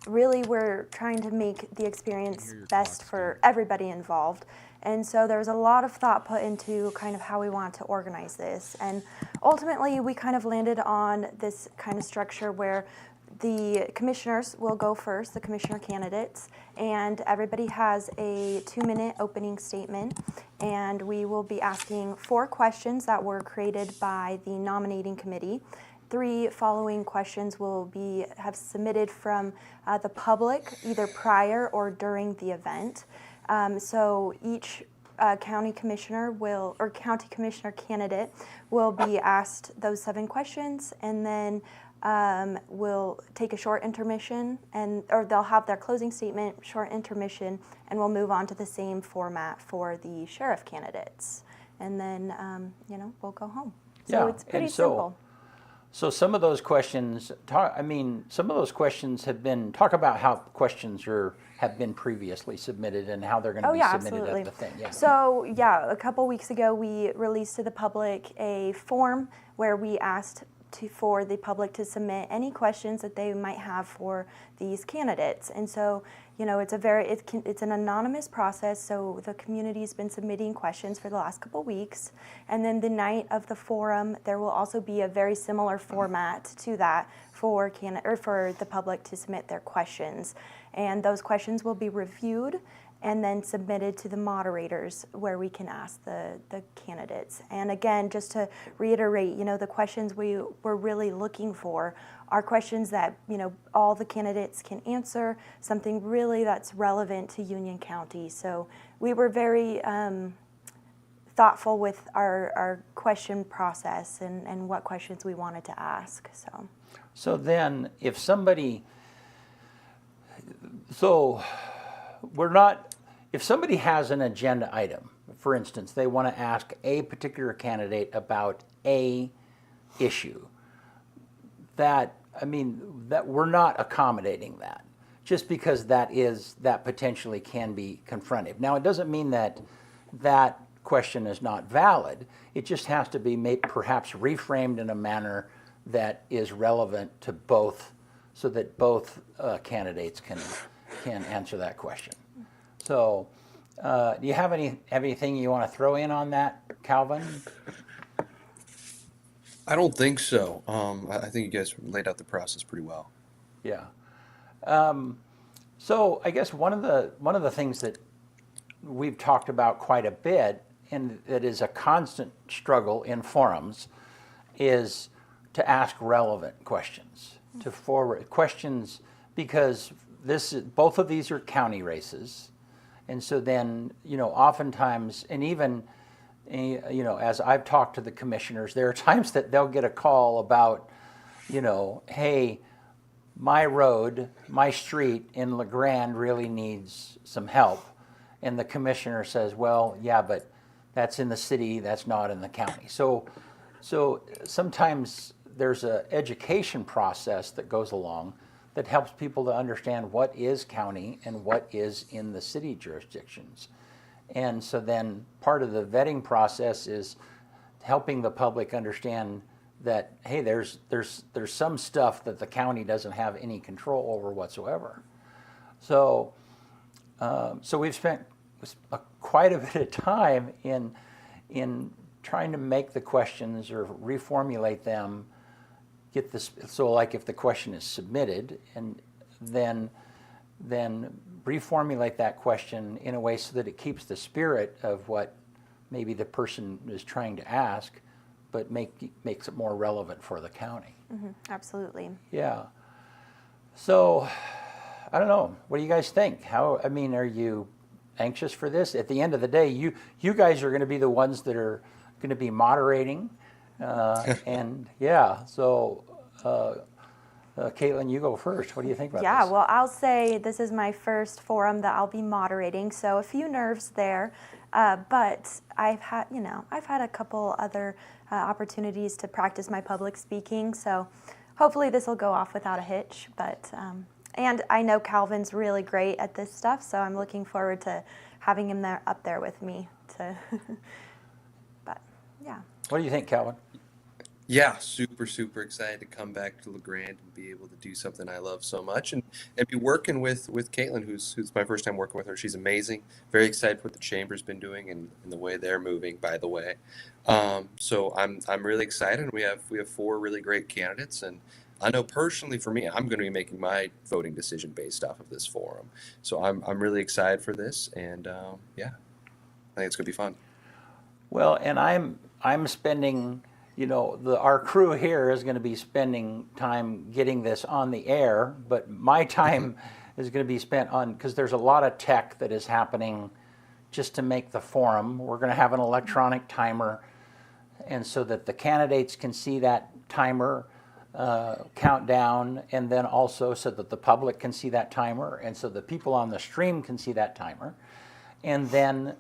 really we're trying to make the experience best for everybody involved. And so there was a lot of thought put into kind of how we want to organize this. And ultimately, we kind of landed on this kind of structure where the commissioners will go first, the commissioner candidates, and everybody has a 2-minute opening statement. And we will be asking 4 questions that were created by the nominating committee. 3 following questions will have submitted from the public, either prior or during the event. So each county commissioner county commissioner candidate will be asked those 7 questions, and then we'll take a short intermission, or they'll have their closing statement, short intermission, and we'll move on to the same format for the sheriff candidates, and then we'll go home. So it's pretty simple. So some of those questions, talk about how questions have been previously submitted and how they're going to be submitted absolutely. at the thing. Yeah. So a couple weeks ago we released to the public a form where we asked for the public to submit any questions that they might have for these candidates. And so, it's an anonymous process, so the community's been submitting questions for the last couple weeks. And then the night of the forum, there will also be a very similar format to that for the public to submit their questions. And those questions will be reviewed and then submitted to the moderators where we can ask the candidates. And again, just to reiterate, the questions we're really looking for are questions that, all the candidates can answer, something really that's relevant to Union County. So we were very thoughtful with our question process and what questions we wanted to ask. So then if somebody has an agenda item, for instance, they want to ask a particular candidate about a issue, that we're not accommodating that just because that potentially can be confrontive. Now, it doesn't mean that question is not valid. It just has to be perhaps reframed in a manner that is relevant to both, so that both candidates can answer that question. So, do you have anything you want to throw in on that, Calvin? I don't think so. I think you guys laid out the process pretty well. Yeah. So I guess one of the things that we've talked about quite a bit, and that is a constant struggle in forums, is to ask relevant questions, to forward questions, because both of these are county races. And so then, oftentimes, and even, as I've talked to the commissioners, there are times that they'll get a call about, hey, my road, my street in LeGrand really needs some help. And the commissioner says, well, yeah, but that's in the city, that's not in the county. So sometimes there's an education process that goes along that helps people to understand what is county and what is in the city jurisdictions. And so then part of the vetting process is helping the public understand that, hey, there's some stuff that the county doesn't have any control over whatsoever. So we've spent quite a bit of time in trying to make the questions or reformulate them. So like if the question is submitted, and then reformulate that question in a way so that it keeps the spirit of what maybe the person is trying to ask, but makes it more relevant for the county. Mm-hmm, absolutely. Yeah. So I don't know. What do you guys think? Are you anxious for this? At the end of the day, you guys are going to be the ones that are going to be moderating. And yeah, so Caitlin, you go first. What do you think about Yeah, this? well, I'll say this is my first forum that I'll be moderating, so a few nerves there. But I've had a couple other opportunities to practice my public speaking, so hopefully this will go off without a hitch. But and I know Calvin's really great at this stuff, so I'm looking forward to having him up there with me. But yeah. What do you think, Calvin? Yeah, super, super excited to come back to LeGrand and be able to do something I love so much and be working with Caitlin, who's my first time working with her. She's amazing. Very excited for what the Chamber's been doing and the way they're moving, by the way. So I'm really excited. We have 4 really great candidates, and I know personally for me, I'm going to be making my voting decision based off of this forum. So I'm really excited for this, and yeah, I think it's going to be fun. Well, and I'm spending, our crew here is going to be spending time getting this on the air, but my time is going to be spent on, because there's a lot of tech that is happening just to make the forum. We're going to have an electronic timer, and so that the candidates can see that timer count down, and then also so that the public can see that timer, and so the people on the stream can see that timer. And then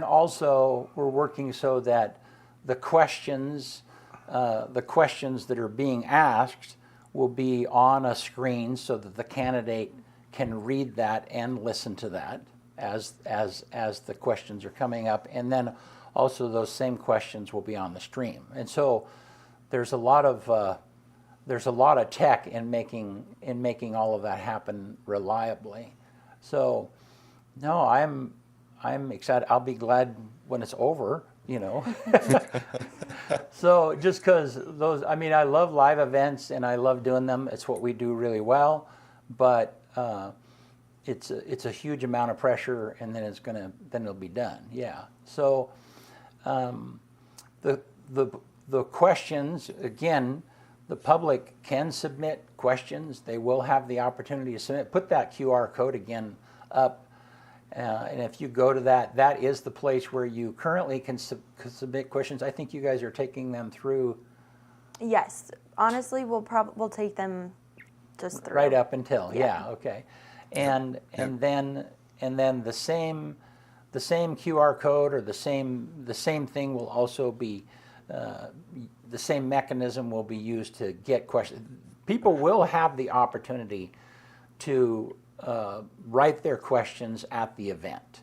also we're working so that the questions that are being asked will be on a screen so that the candidate can read that and listen to that as the questions are coming up. And then also those same questions will be on the stream. And so there's a lot of tech in making all of that happen reliably. So no, I'm excited. I'll be glad when it's over, So just because I love live events and I love doing them. It's what we do really well, but it's a huge amount of pressure, and then it'll be done. Yeah. So the questions, again, the public can submit questions. They will have the opportunity to submit. Put that QR code again up. And if you go to that is the place where you currently can submit questions. I think you guys are taking them through. Yes, honestly, we'll take them just through. Right up until, yeah, okay. And then the same QR code or the same thing will also be the same mechanism will be used to get questions. People will have the opportunity to write their questions at the event.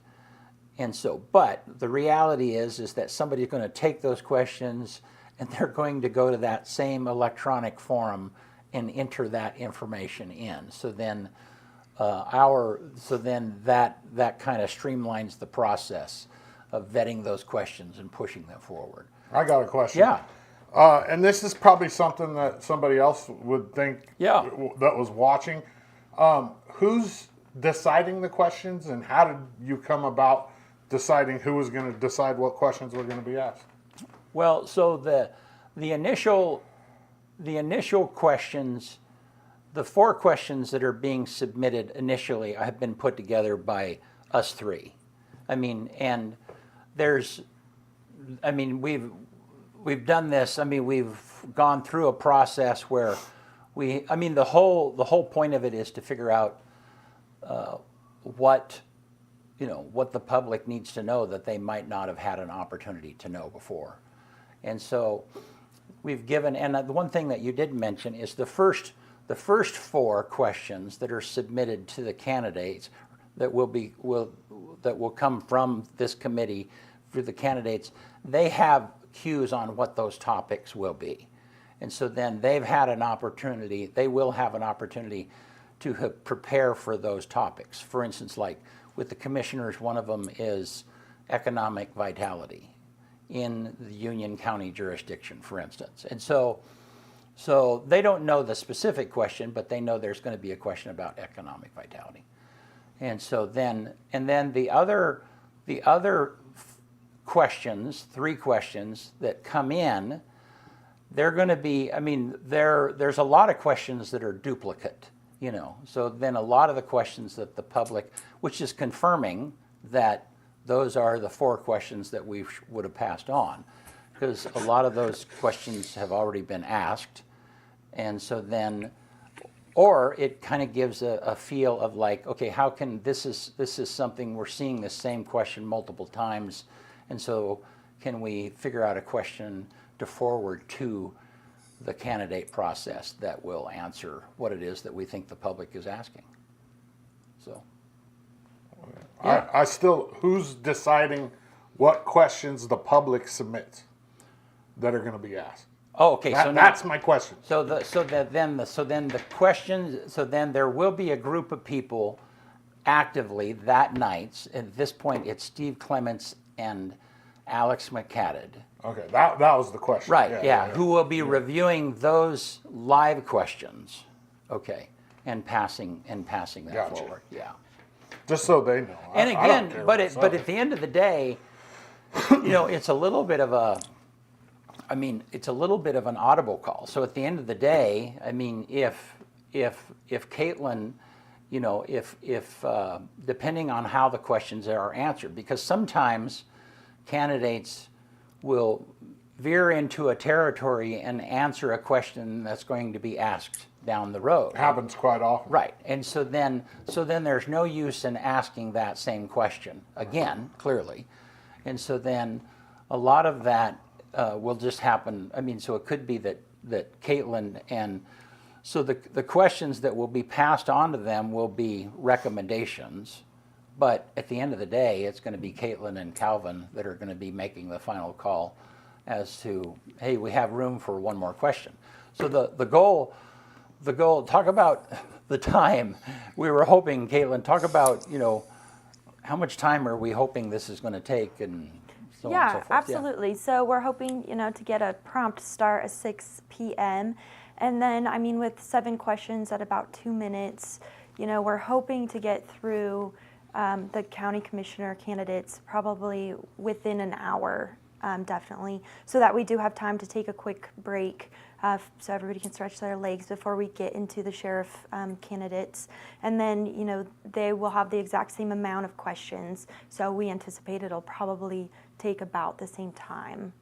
And so, but the reality is that somebody's going to take those questions and they're going to go to that same electronic forum and enter that information in. So then that kind of streamlines the process of vetting those questions and pushing them forward. I got a question. Yeah. And this is probably something that somebody else would think that was watching. Who's deciding the questions, and how did you come about deciding who was going to decide what questions were going to be asked? Well, so the initial questions, the 4 questions that are being submitted initially have been put together by us 3. And we've done this. We've gone through a process where the whole point of it is to figure out what the public needs to know that they might not have had an opportunity to know before. And so we've given, and the one thing that you did mention is the first 4 questions that are submitted to the candidates that will come from this committee for the candidates. They have cues on what those topics will be. And so then they will have an opportunity to prepare for those topics. For instance, like with the commissioners, one of them is economic vitality in the Union County jurisdiction, for instance. And so they don't know the specific question, but they know there's going to be a question about economic vitality. And so then the other questions, 3 questions that come in, they're going to be, there's a lot of questions that are duplicate, So then a lot of the questions that the public, which is confirming that those are the 4 questions that we would have passed on, because a lot of those questions have already been asked, And so then, or it kind of gives a feel of like, okay, how can, this is something, we're seeing the same question multiple times, and so can we figure out a question to forward to the candidate process that will answer what it is that we think the public is asking. So. Yeah. I still, who's deciding what questions the public submits that are going to be asked? Oh, okay. So now, that's my question. So then the questions. So then there will be a group of people actively that night. At this point, it's Steve Clements and Alex McCadden. Okay, that was the question. Right. Yeah. Who will be reviewing those live questions? Okay, and passing that Gotcha. forward. Yeah. Just so they know. And I don't again, care but what's at up. the end of the day, it's a little bit of a. I mean, it's a little bit of an audible call. So at the end of the day, I mean, if Caitlin, if depending on how the questions are answered, because sometimes candidates will veer into a territory and answer a question that's going to be asked down the road. It happens quite often. Right, and so then there's no use in asking that same question again, clearly, and so then a lot of that will just happen. I mean, so it could be that Caitlin and so the questions that will be passed on to them will be recommendations, but at the end of the day, it's going to be Caitlin and Calvin that are going to be making the final call as to, hey, we have room for one more question. So the goal, talk about the time. We were hoping, Caitlin, talk about, how much time are we hoping this is going to take and so on and so forth. Absolutely. Yeah. So we're hoping, to get a prompt start at 6 p.m. And then, I mean, with 7 questions at about 2 minutes, we're hoping to get through the county commissioner candidates probably within an hour, definitely, so that we do have time to take a quick break so everybody can stretch their legs before we get into the sheriff candidates. And then, they will have the exact same amount of questions, so we anticipate it'll probably take about the same time.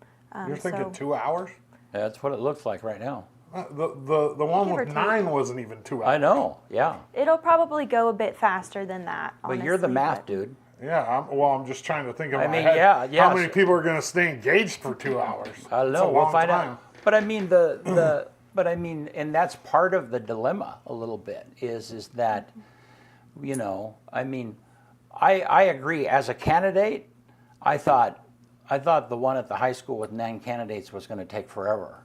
You're thinking 2 hours? That's what it looks like right now. The one Give or with take. 9 wasn't even 2 hours. I know, yeah. It'll probably go a bit faster than that, But you're the honestly, math dude. Yeah, I'm just trying to think of I my mean, head. yeah, How many people are going to stay engaged for 2 hours? I don't That's a know. We'll long find time. out. But I mean, and that's part of the dilemma a little bit is that, I mean, I agree. As a candidate, I thought the one at the high school with 9 candidates was going to take forever,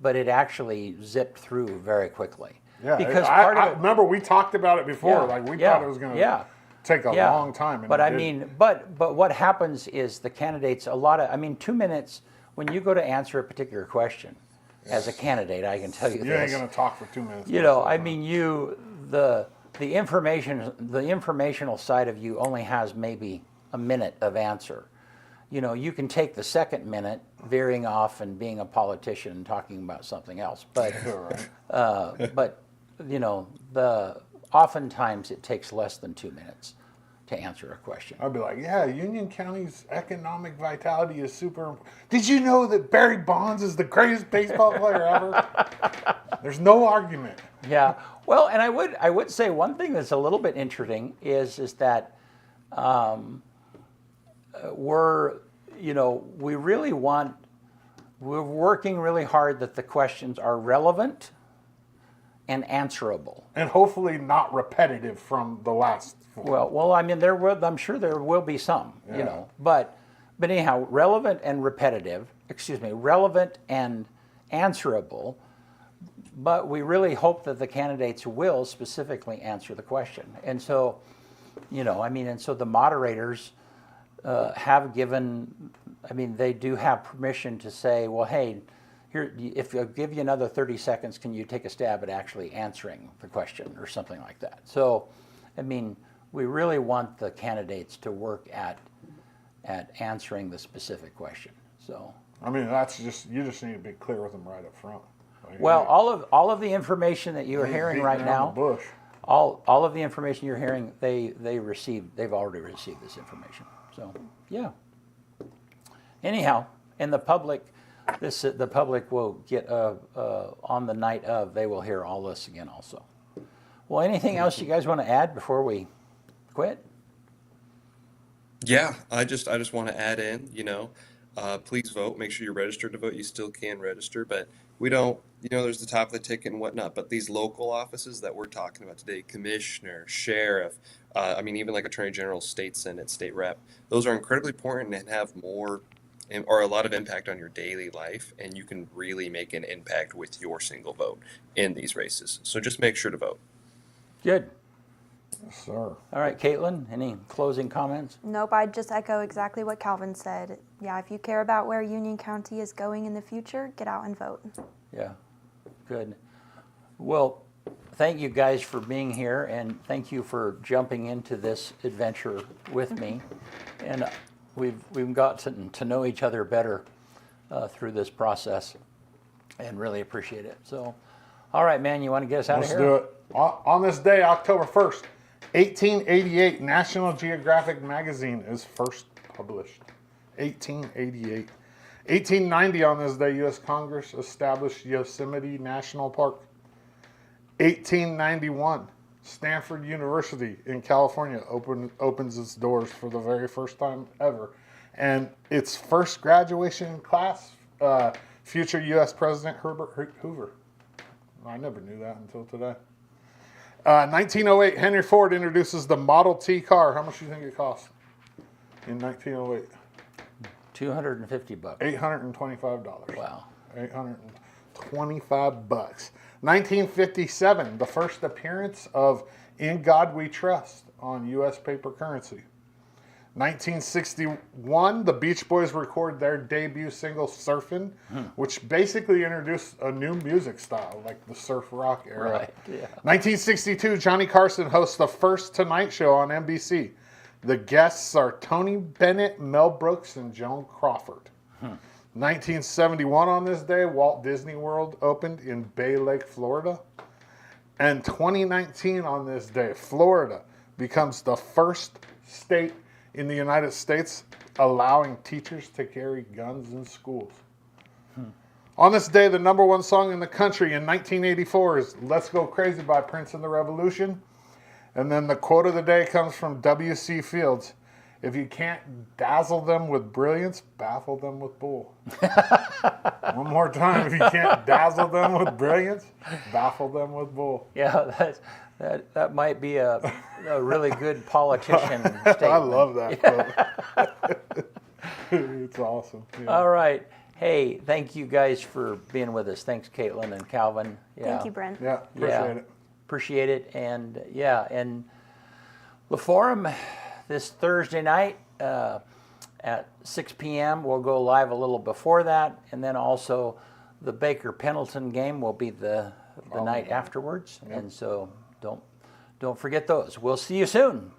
but it actually zipped through very quickly. Yeah, because I remember we talked about it before. Yeah, Like we yeah, thought it was going to yeah. take a Yeah, long time. And but it I didn't. mean, but what happens is the candidates, 2 minutes, when you go to answer a particular question, as a candidate, I can tell you You this. ain't going to talk for 2 minutes. I mean, the informational side of you only has maybe a minute of answer. You can take the second minute veering off and being a politician and talking about something else, but Right. oftentimes it takes less than 2 minutes to answer a question. I'd be like, yeah, Union County's economic vitality is super. Did you know that Barry Bonds is the greatest baseball player ever? There's no argument. Yeah. Well, and I would say one thing that's a little bit interesting is that we're working really hard that the questions are relevant and answerable. And hopefully not repetitive from the last four. Well, I mean, I'm sure there will be some, Yeah. but anyhow, relevant and relevant and answerable. But we really hope that the candidates will specifically answer the question. And so, and so the moderators have given, they do have permission to say, well, hey, here, if I give you another 30 seconds, can you take a stab at actually answering the question or something like that? So, we really want the candidates to work at answering the specific question. So. That's just, you just need to be clear with them right up front. Like, Well, hey, all of the information that you are ain't hearing beating right around now, the bush. all of the information you're hearing, they've already received this information. So, yeah. Anyhow, and the public the public will get on the night of. They will hear all this again also. Well, anything else you guys want to add before we quit? Yeah, I just want to add in, please vote. Make sure you're registered to vote. You still can register, but we don't, there's the top of the ticket and whatnot. But these local offices that we're talking about today, commissioner, sheriff, even like attorney general, state senate, state rep, those are incredibly important and have more or a lot of impact on your daily life, and you can really make an impact with your single vote in these races. So just make sure to vote. Good. Yes, sir. All right, Caitlin, any closing comments? Nope, I'd just echo exactly what Calvin said. Yeah, if you care about where Union County is going in the future, get out and vote. Yeah, good. Well, thank you guys for being here, and thank you for jumping into this adventure with me. And we've gotten to know each other better through this process, and really appreciate it. So, all right, man, you want to get us out Let's of here? do it. On this day, October 1st, 1888, National Geographic magazine is first published. 1888. 1890, on this day, U.S. Congress established Yosemite National Park. 1891, Stanford University in California opens its doors for the very first time ever. And its first graduation class, future U.S. President Herbert Hoover. I never knew that until today. 1908, Henry Ford introduces the Model T car. How much do you think it cost in 1908? $250. $825. Wow. $825. 1957, the first appearance of In God We Trust on U.S. paper currency. 1961, the Beach Boys record their debut single, Surfin', which basically introduced a new music style, like the surf rock era. Right, yeah. 1962, Johnny Carson hosts the first Tonight Show on NBC. The guests are Tony Bennett, Mel Brooks, and Joan Crawford. 1971, on this day, Walt Disney World opened in Bay Lake, Florida. And 2019, on this day, Florida becomes the first state in the United States allowing teachers to carry guns in schools. On this day, the number one song in the country in 1984 is Let's Go Crazy by Prince and the Revolution. And then the quote of the day comes from W.C. Fields. If you can't dazzle them with brilliance, baffle them with bull. One more time. If you can't dazzle them with brilliance, baffle them with bull. Yeah, that might be a really good politician statement. I love that quote. It's awesome. Yeah. All right. Hey, thank you guys for being with us. Thanks, Caitlin and Calvin. Yeah. Thank you, Brent. Yeah, appreciate it. Appreciate it. And and the forum this Thursday night at 6 p.m. We'll go live a little before that, and then also the Baker Pendleton game will be the night afterwards. Yep. And so don't forget those. We'll see you soon.